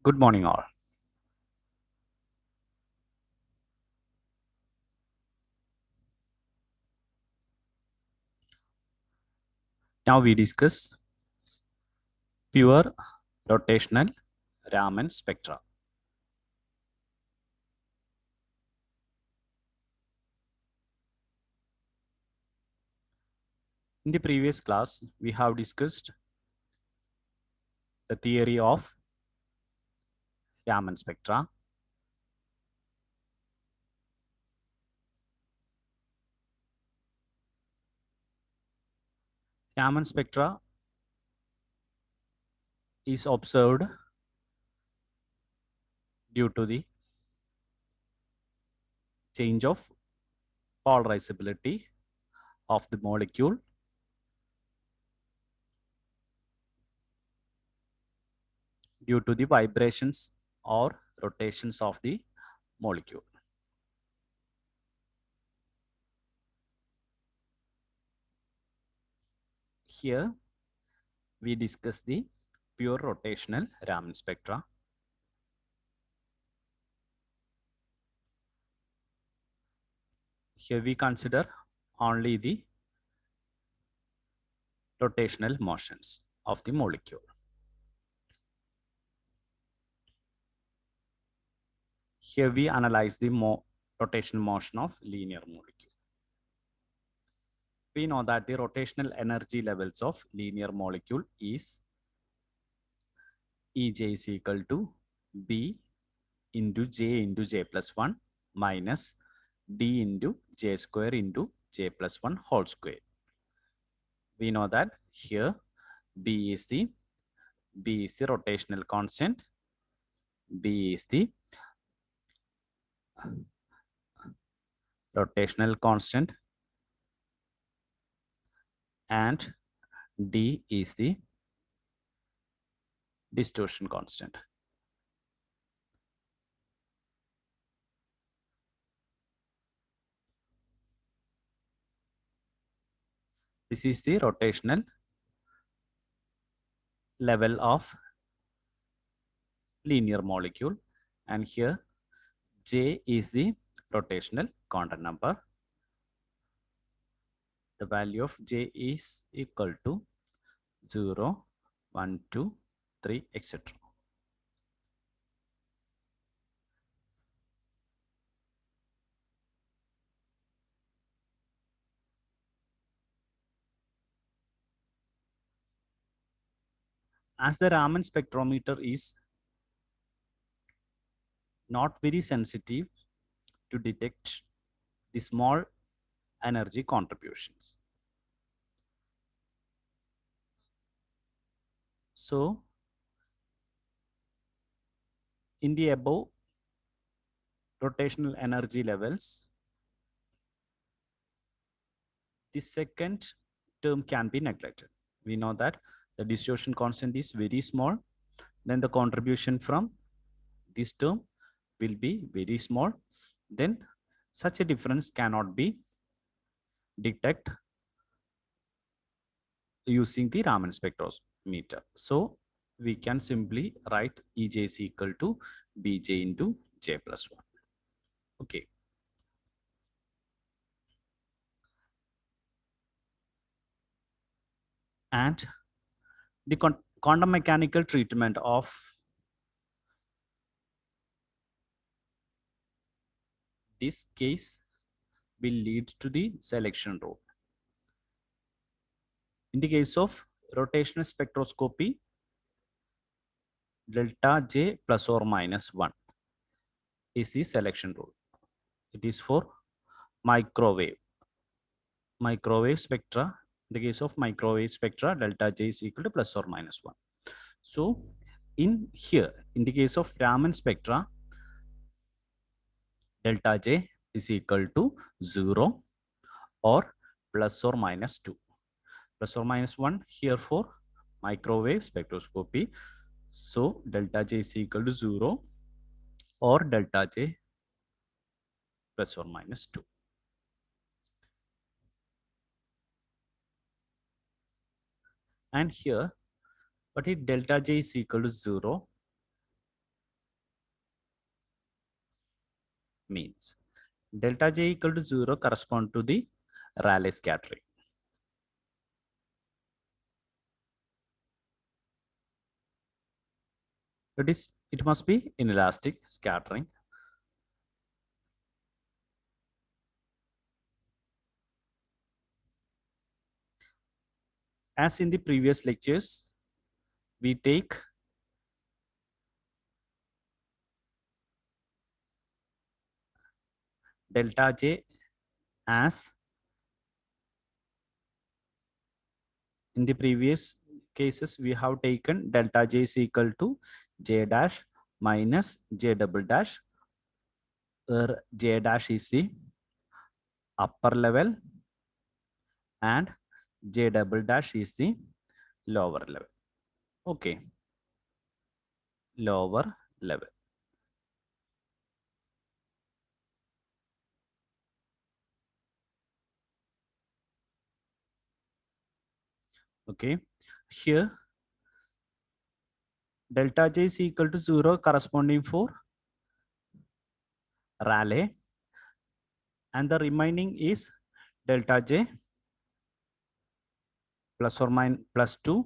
Good morning, all. Now we discuss pure rotational Raman spectra. In the previous class, we have discussed the theory of Raman spectra. Raman spectra is observed due to the change of polarizability of the molecule due to the vibrations or rotations of the molecule. Here we discuss the pure rotational Raman spectra. Here we consider only the rotational motions of the molecule. Here we analyze the rotational motion of linear molecule. We know that the rotational energy levels of linear molecule is Ej is equal to B into J plus 1 minus D into J square into J plus 1 whole square. We know that here B is the rotational constant, B is the rotational constant, and D is the distortion constant. This is the rotational level of linear molecule, and here J is the rotational quantum number. The value of J is equal to 0, 1, 2, 3, etc. As the Raman spectrometer is not very sensitive to detect the small energy contributions. So, in the above rotational energy levels, the second term can be neglected. We know that the distortion constant is very small, then the contribution from this term will be very small, then such a difference cannot be detected using the Raman spectrometer. So we can simply write Ej is equal to Bj into J plus 1. Okay. And the quantum mechanical treatment of this case will lead to the selection rule. In the case of rotational spectroscopy, delta J plus or minus 1 is the selection rule. It is for microwave spectra. In the case of microwave spectra, delta J is equal to plus or minus 1. So in here, in the case of Raman spectra, delta J is equal to 0 or plus or minus 2. Plus or minus 1 here for microwave spectroscopy. So delta J is equal to 0 or delta J plus or minus 2. And here, but if delta J is equal to 0, means delta J equal to 0 correspond to the Rayleigh scattering. It must be inelastic scattering. As in the previous lectures, we take delta J as, in the previous cases, we have taken delta J is equal to J dash minus J double dash, where J dash is the upper level and J double dash is the lower level. Okay, lower level. Okay, here delta J is equal to 0 corresponding for Rayleigh, and the remaining is delta J plus or minus plus 2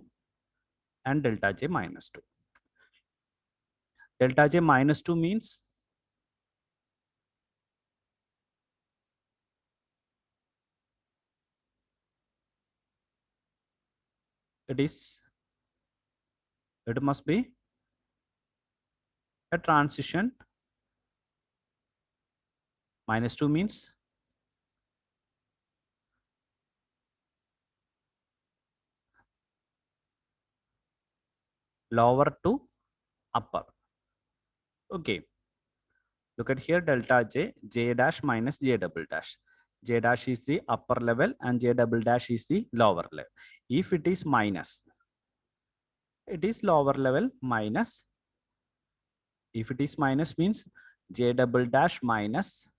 and delta J minus 2. Delta J minus 2 means it must be a transition. Minus 2 means lower to upper. Okay, look at here, delta J, J dash minus J double dash. J dash is the upper level and J double dash is the lower level. If it is minus, it is lower level minus. If it is minus means J double dash minus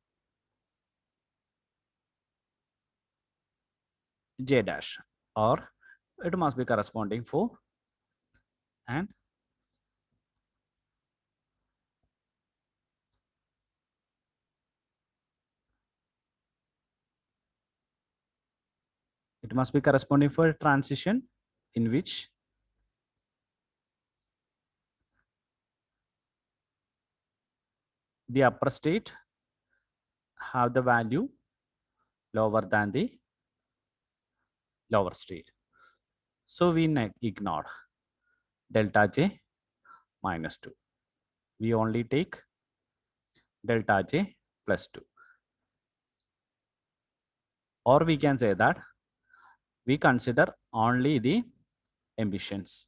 J dash, or it must be corresponding for, and it must be corresponding for a transition in which the upper state have the value lower than the lower state. So we ignore delta J minus 2. We only take delta J plus 2. Or we can say that we consider only the emissions,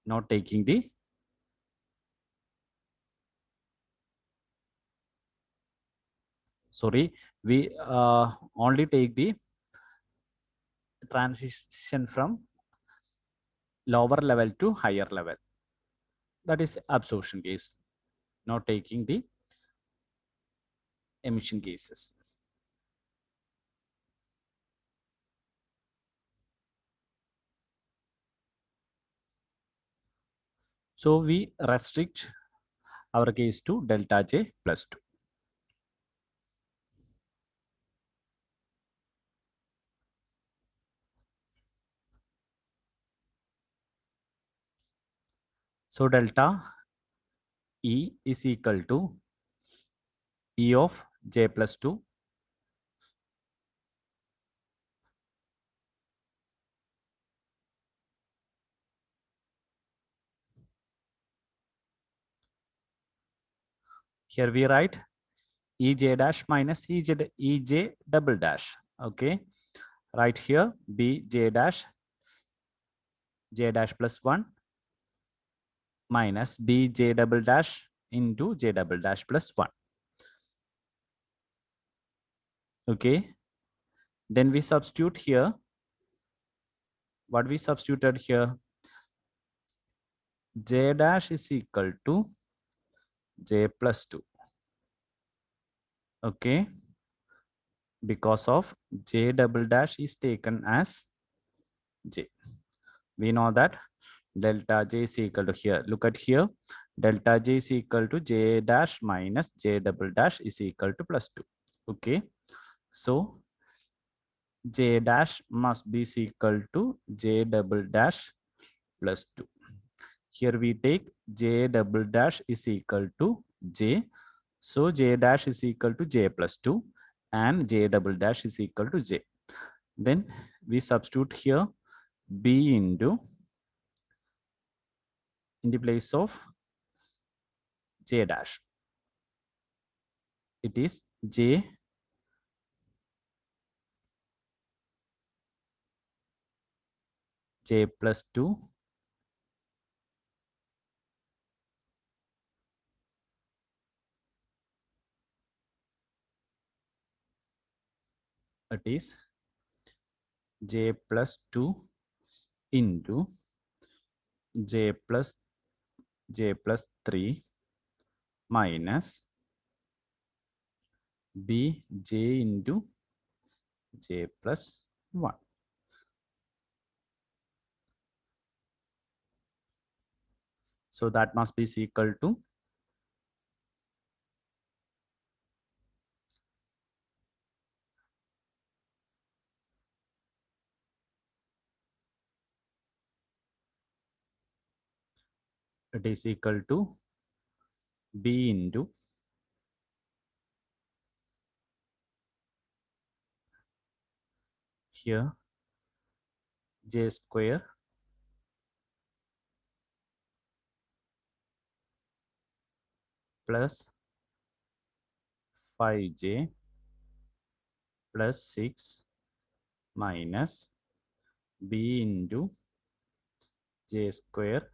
not taking the we only take the transition from lower level to higher level. That is absorption case, not taking the emission cases. So we restrict our case to delta J plus 2. So delta E is equal to E of J plus 2 here we write Ej dash minus Ej double dash. Okay, right here Bj dash J dash plus 1 minus Bj double dash into J double dash plus 1. Okay, then we substitute here. What we substituted here, J dash is equal to J plus 2. Okay, because of J double dash is taken as J. We know that delta J is equal to here. Look at here, delta j is equal to j dash minus j double dash is equal to plus 2. Okay, so j dash must be equal to j double dash plus 2. Here we take j double dash is equal to j. So j dash is equal to j plus 2 and j double dash is equal to j. Then we substitute here b into in the place of j dash. It is j plus 2 it is j plus 2 into j plus 3 minus b j into j plus 1. So that must be equal to it is equal to b into here j square plus 5j plus 6 minus b into j square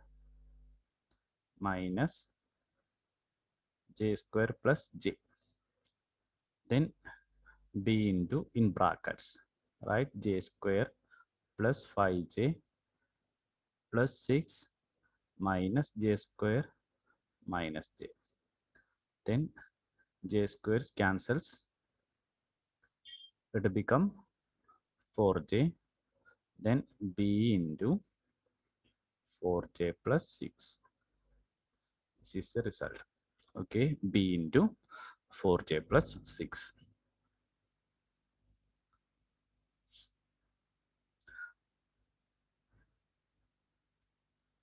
minus j square plus j. Then b into in brackets, right, j square plus 5j plus 6 minus j square minus j. Then j squares cancels, it become 4j. Then b into 4j plus 6. This is the result. Okay, b into 4j plus 6.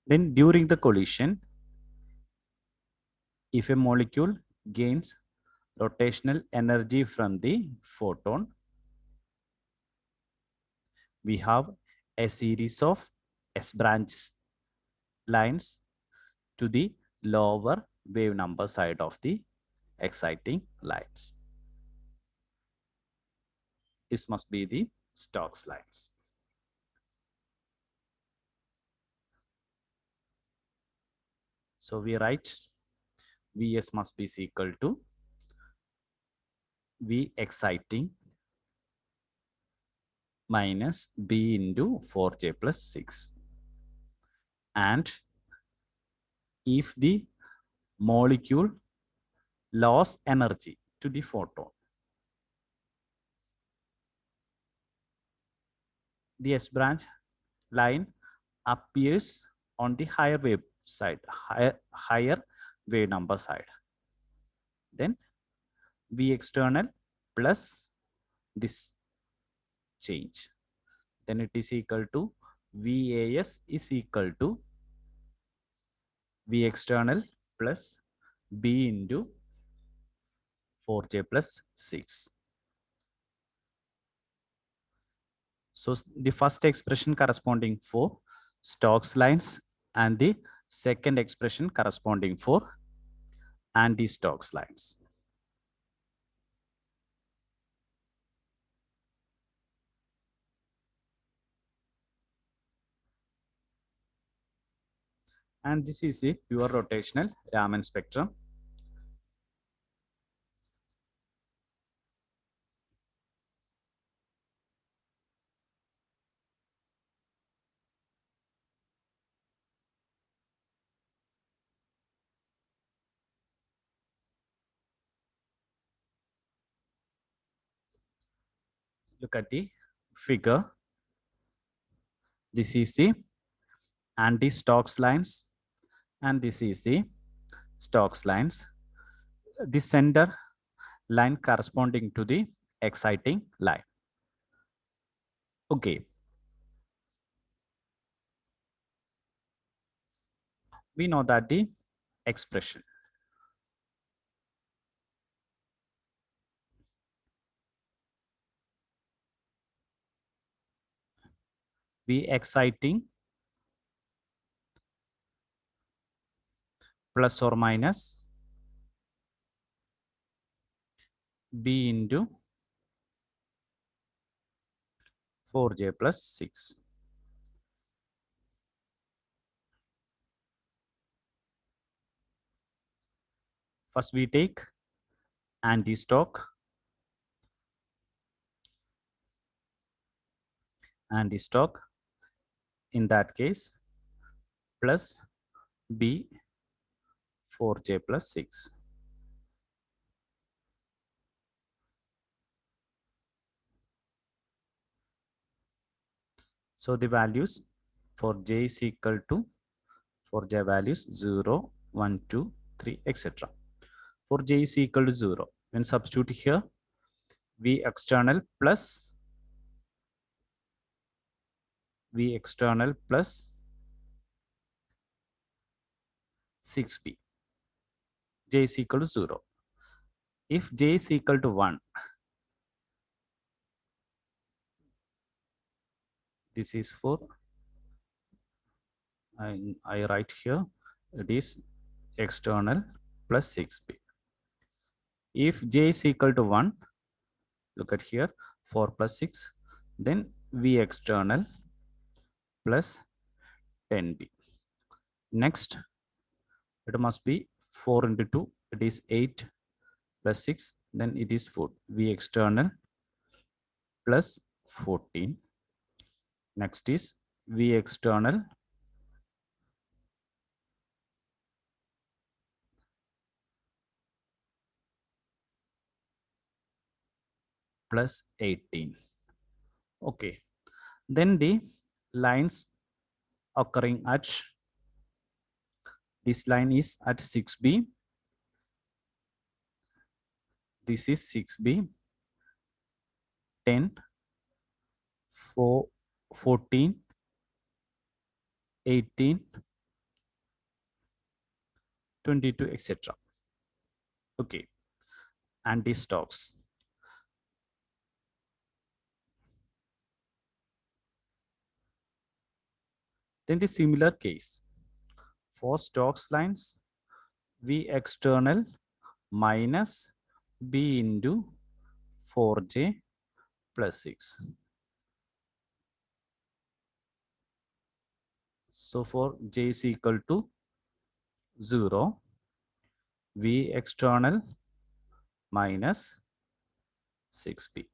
Then during the collision, if a molecule gains rotational energy from the photon, we have a series of S branch lines to the lower wave number side of the exciting lines. This must be the Stokes lines. So we write Vs must be equal to V exciting minus B into 4j plus 6. And if the molecule lost energy to the photon, the S branch line appears on the higher wave side, higher wave number side. Then V external plus this change. Then it is equal to VAS is equal to V external plus B into 4j plus 6. So the first expression corresponding for Stokes lines and the second expression corresponding for anti-Stokes lines. And this is the pure rotational Raman spectrum. Look at the figure. This is the anti-Stokes lines and this is the Stokes lines. The center line corresponding to the exciting line. Okay. We know that the expression V exciting plus or minus B into 4j plus 6. First we take anti-Stokes in that case plus B 4j plus 6. So the values for j is equal to, for j values 0, 1, 2, 3, etc. For j is equal to 0, when substitute here, V external plus 6b, j is equal to 0. If j is equal to 1, this is for, I write here, it is external plus 6b. If j is equal to 1, look at here, 4 plus 6, then V external plus 10b. Next, it must be 4 into 2, it is 8 plus 6, then it is 4, V external plus 14. Next is V external plus 18. Okay, then the lines occurring at, this line is at 6b, this is 6b, 10, 4, 14, 18, 22, etc. Okay, anti-Stokes. Then the similar case for Stokes lines, V external minus B into 4j plus 6. So for j is equal to 0, V external minus 6b.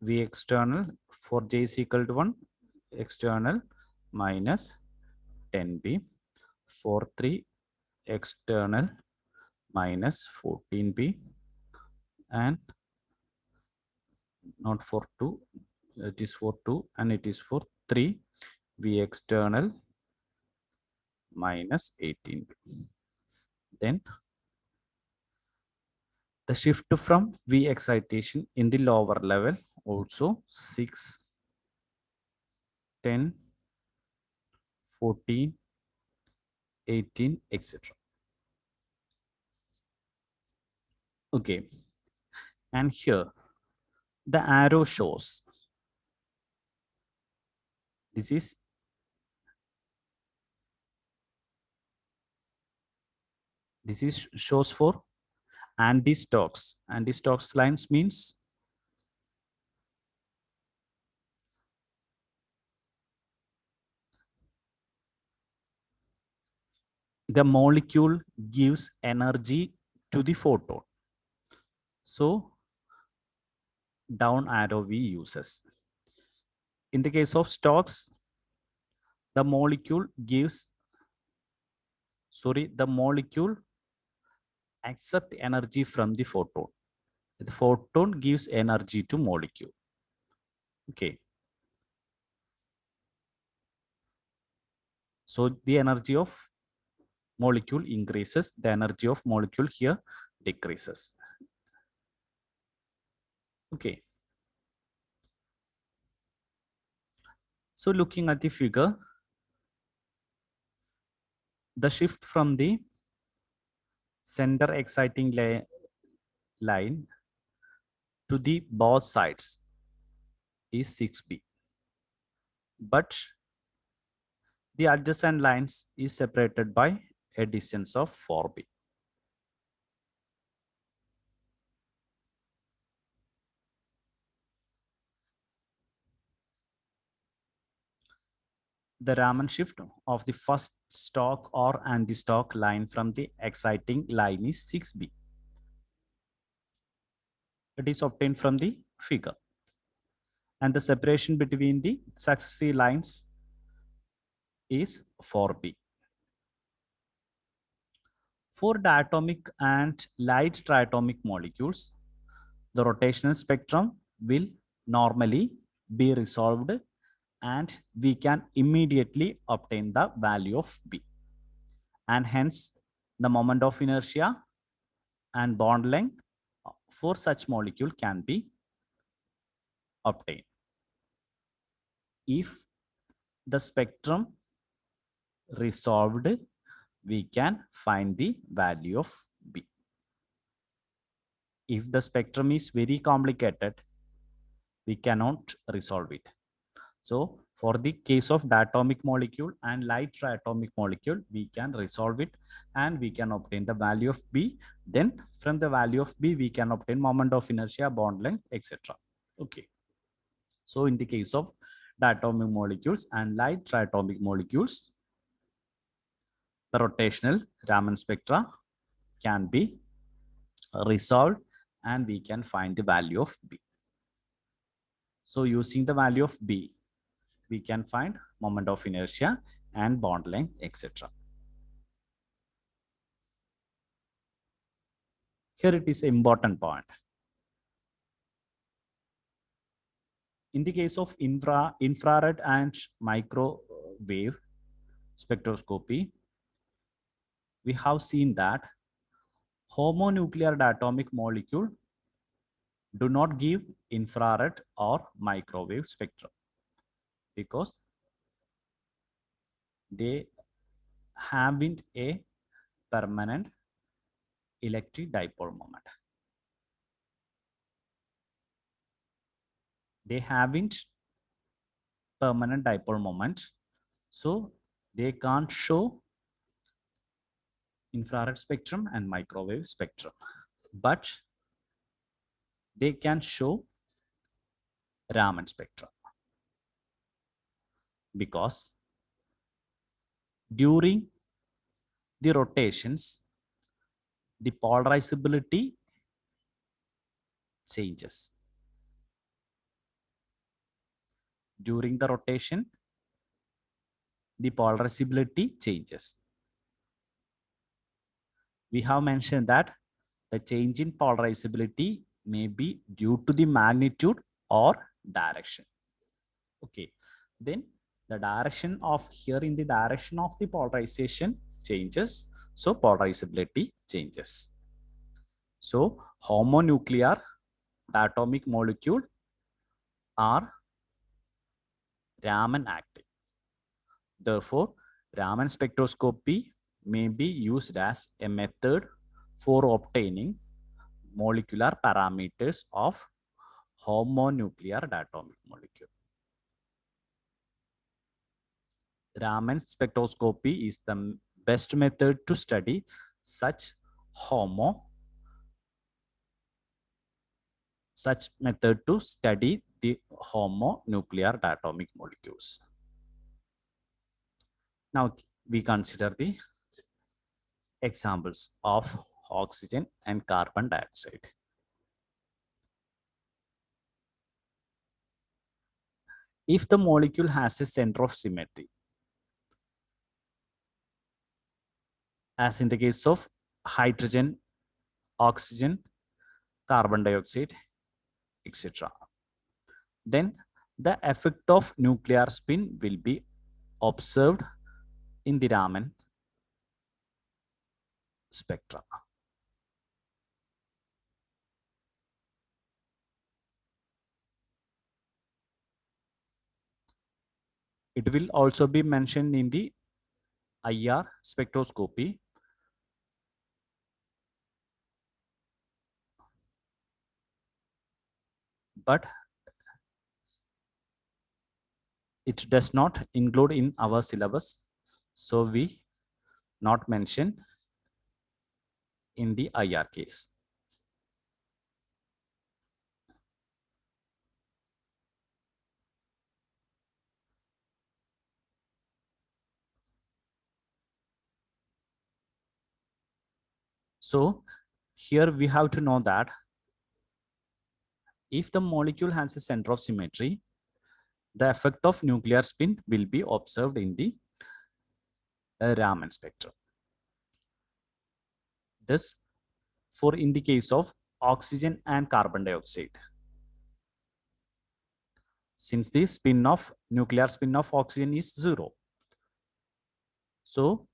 V external for j is equal to 1, external minus 10b. For 3, external minus 14b. And not for 2, it is for 2, and it is for 3, V external minus 18b. Then the shift from V excitation in the lower level also 6, 10, 14, 18, etc. Okay, and here the arrow shows this is shows for anti-Stokes. Anti-Stokes lines means the molecule gives energy to the photon. So down arrow we uses. In the case of Stokes, the molecule accept energy from the photon. The photon gives energy to molecule. Okay. So the energy of molecule increases, the energy of molecule here decreases. Okay. So looking at the figure, the shift from the center exciting line to the both sides is 6b, but the adjacent lines is separated by a distance of 4b. The Raman shift of the first stalk or anti-stalk line from the exciting line is 6b. It is obtained from the figure. And the separation between the successive lines is 4b. For diatomic and light triatomic molecules, the rotational spectrum will normally be resolved and we can immediately obtain the value of B. And hence, the moment of inertia and bond length for such molecule can be obtained. If the spectrum resolved, we can find the value of B. If the spectrum is very complicated, we cannot resolve it. So for the case of diatomic molecule and light triatomic molecule, we can resolve it and we can obtain the value of B. Then from the value of B, we can obtain moment of inertia, bond length, etc. Okay. So in the case of diatomic molecules and light triatomic molecules, the rotational Raman spectra can be resolved and we can find the value of B. So using the value of B, we can find moment of inertia and bond length, etc. Here it is an important point. In the case of infrared and microwave spectroscopy, we have seen that homonuclear diatomic molecule do not give infrared or microwave spectrum because they haven't a permanent electric dipole moment. They haven't permanent dipole moment, so they can't show infrared spectrum and microwave spectrum, but they can show Raman spectrum because during the rotations, the polarizability changes. During the rotation, the polarizability changes. We have mentioned that the change in polarizability may be due to the magnitude or direction. Okay, then the direction of here in the direction of the polarization changes, so polarizability changes. So homonuclear diatomic molecule are Raman active. Therefore, Raman spectroscopy may be used as a method for obtaining molecular parameters of homonuclear diatomic molecule. Raman spectroscopy is the best method to study such method to study the homonuclear diatomic molecules. Now we consider the examples of oxygen and carbon dioxide. If the molecule has a center of symmetry, as in the case of hydrogen, oxygen, carbon dioxide, etc., then the effect of nuclear spin will be observed in the Raman spectra. It will also be mentioned in the IR spectroscopy. But it does not include in our syllabus. So we not mention in the IR case. So here we have to know that if the molecule has a center of symmetry, the effect of nuclear spin will be observed in the Raman spectrum. This for in the case of oxygen and carbon dioxide. Since the nuclear spin of oxygen is 0. So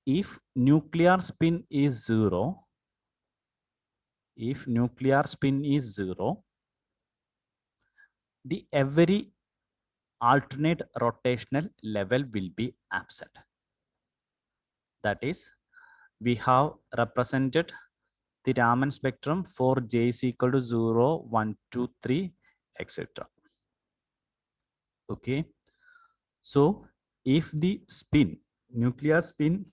if nuclear spin is 0, the every alternate rotational level will be absent. That is, we have represented the Raman spectrum for J is equal to 0, 1, 2, 3, etc. Okay. So if the nuclear spin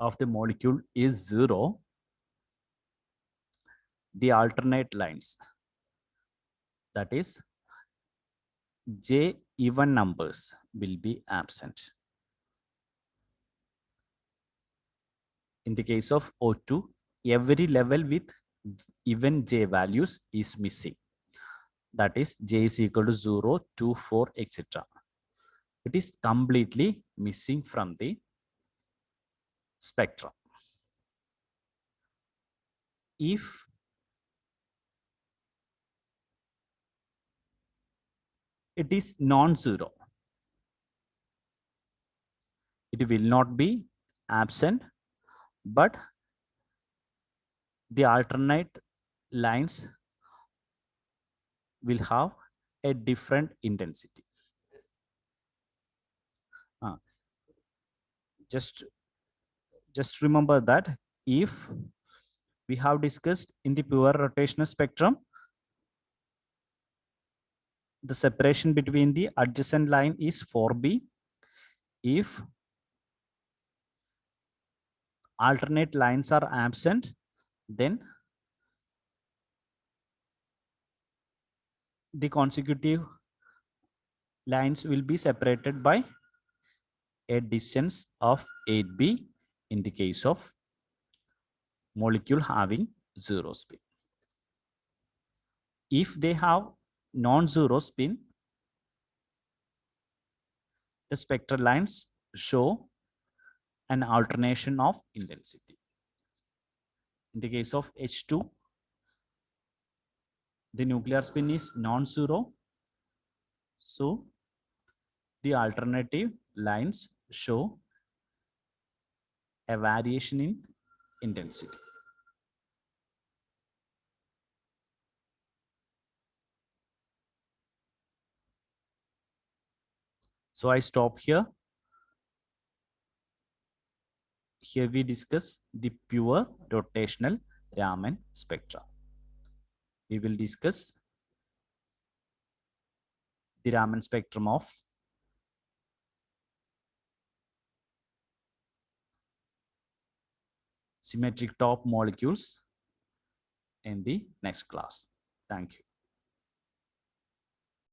of the molecule is 0, the alternate lines, that is J even numbers, will be absent. In the case of O2, every level with even J values is missing. That is J is equal to 0, 2, 4, etc. It is completely missing from the spectrum. If it is non-zero, it will not be absent, but the alternate lines will have a different intensity. Just remember that if we have discussed in the pure rotational spectrum, the separation between the adjacent line is 4b. If alternate lines are absent, then the consecutive lines will be separated by a distance of 8b in the case of molecule having 0 spin. If they have non-zero spin, the spectral lines show an alternation of intensity. In the case of H2, the nuclear spin is non-zero, so the alternative lines show a variation in intensity. So I stop here. Here we discuss the pure rotational Raman spectra. We will discuss the Raman spectrum of symmetric top molecules in the next class. Thank you.